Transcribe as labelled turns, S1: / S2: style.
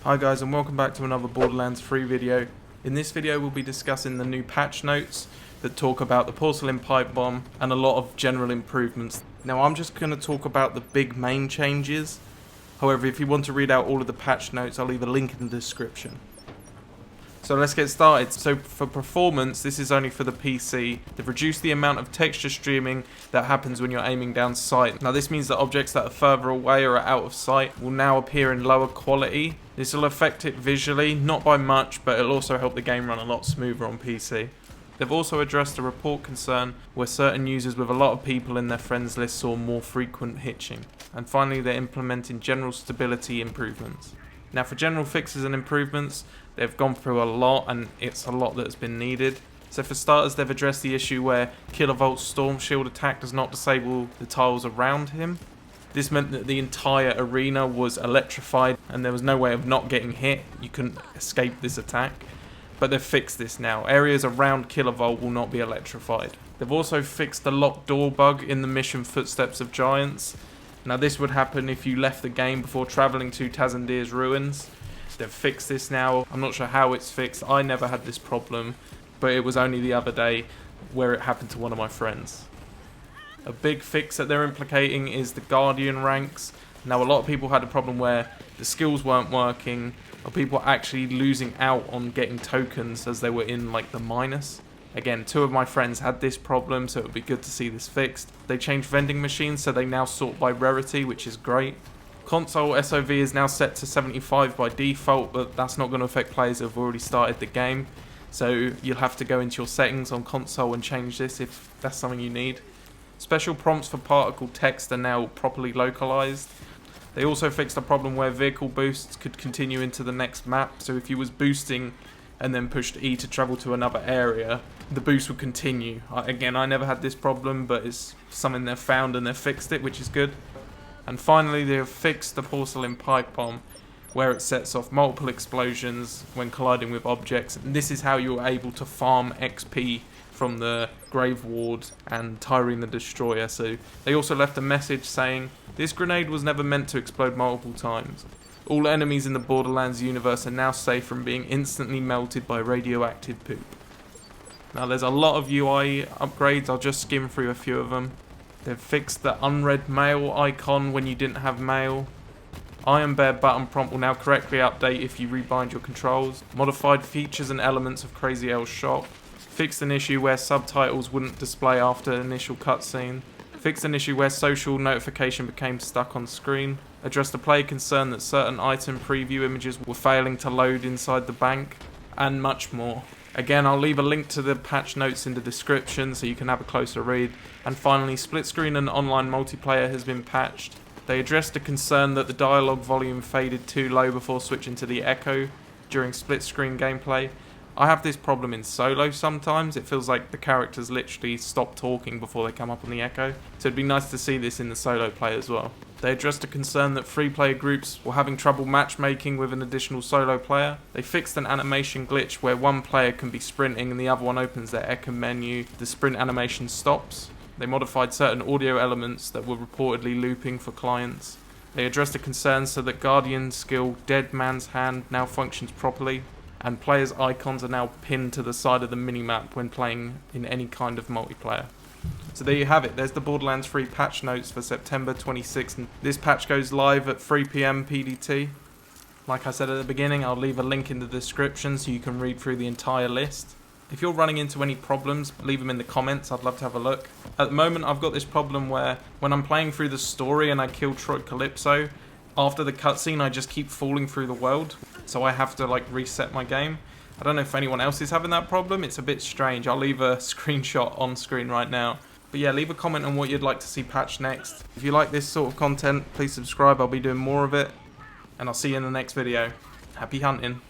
S1: Hi guys, and welcome back to another Borderlands 3 video. In this video we'll be discussing the new patch notes that talk about the Porcelain Pipe Bomb and a lot of general improvements. Now I'm just going to talk about the big main changes. However, if you want to read out all of the patch notes, I'll leave a link in the description. So let's get started. So for performance, this is only for the PC. They've reduced the amount of texture streaming that happens when you're aiming down sight. Now this means that objects that are further away or are out of sight will now appear in lower quality. This will affect it visually, not by much, but it'll also help the game run a lot smoother on PC. They've also addressed a report concern where certain users with a lot of people in their friends list saw more frequent hitching. And finally, they're implementing general stability improvements. Now for general fixes and improvements, they've gone through a lot, and it's a lot that has been needed. So for starters, they've addressed the issue where Kilovolt's Storm Shield attack does not disable the tiles around him. This meant that the entire arena was electrified and there was no way of not getting hit. You couldn't escape this attack. But they've fixed this now. Areas around Kilovolt will not be electrified. They've also fixed the locked door bug in the mission Footsteps of Giants. Now this would happen if you left the game before travelling to Tazandir's ruins. They've fixed this now. I'm not sure how it's fixed. I never had this problem, but it was only the other day where it happened to one of my friends. A big fix that they're implicating is the Guardian ranks. Now a lot of people had a problem where the skills weren't working, or people were actually losing out on getting tokens as they were in like the minus. Again, two of my friends had this problem, so it would be good to see this fixed. They changed vending machines, so they now sort by rarity, which is great. Console SOV is now set to 75 by default, but that's not going to affect players who have already started the game. So you'll have to go into your settings on console and change this if that's something you need. Special prompts for particle text are now properly localized. They also fixed a problem where vehicle boosts could continue into the next map, so if you was boosting and then pushed E to travel to another area, the boost would continue. Again, I never had this problem, but it's something they've found and they've fixed it, which is good. And finally, they have fixed the Porcelain Pipe Bomb, where it sets off multiple explosions when colliding with objects. And this is how you're able to farm XP from the Grave Ward and Tyrene the Destroyer. So they also left a message saying, "This grenade was never meant to explode multiple times. All enemies in the Borderlands universe are now safe from being instantly melted by radioactive poop." Now there's a lot of UI upgrades. I'll just skim through a few of them. They've fixed the unread mail icon when you didn't have mail. Iron Bear button prompt will now correctly update if you rebind your controls. Modified features and elements of Crazy L's shop. Fixed an issue where subtitles wouldn't display after initial cutscene. Fixed an issue where social notification became stuck on screen. Addressed a player concern that certain item preview images were failing to load inside the bank. And much more. Again, I'll leave a link to the patch notes in the description so you can have a closer read. And finally, split screen and online multiplayer has been patched. They addressed a concern that the dialogue volume faded too low before switching to the echo during split screen gameplay. I have this problem in solo sometimes. It feels like the characters literally stop talking before they come up on the echo. So it'd be nice to see this in the solo play as well. They addressed a concern that free player groups were having trouble matchmaking with an additional solo player. They fixed an animation glitch where one player can be sprinting and the other one opens their echo menu. The sprint animation stops. They modified certain audio elements that were reportedly looping for clients. They addressed a concern so that Guardian skill Dead Man's Hand now functions properly. And players' icons are now pinned to the side of the minimap when playing in any kind of multiplayer. So there you have it. There's the Borderlands 3 patch notes for September 26th. This patch goes live at 3 PM PDT. Like I said at the beginning, I'll leave a link in the description so you can read through the entire list. If you're running into any problems, leave them in the comments. I'd love to have a look. At the moment, I've got this problem where when I'm playing through the story and I kill Troy Calypso, after the cutscene I just keep falling through the world. So I have to like reset my game. I don't know if anyone else is having that problem. It's a bit strange. I'll leave a screenshot on screen right now. But yeah, leave a comment on what you'd like to see patched next. If you like this sort of content, please subscribe. I'll be doing more of it. And I'll see you in the next video. Happy hunting.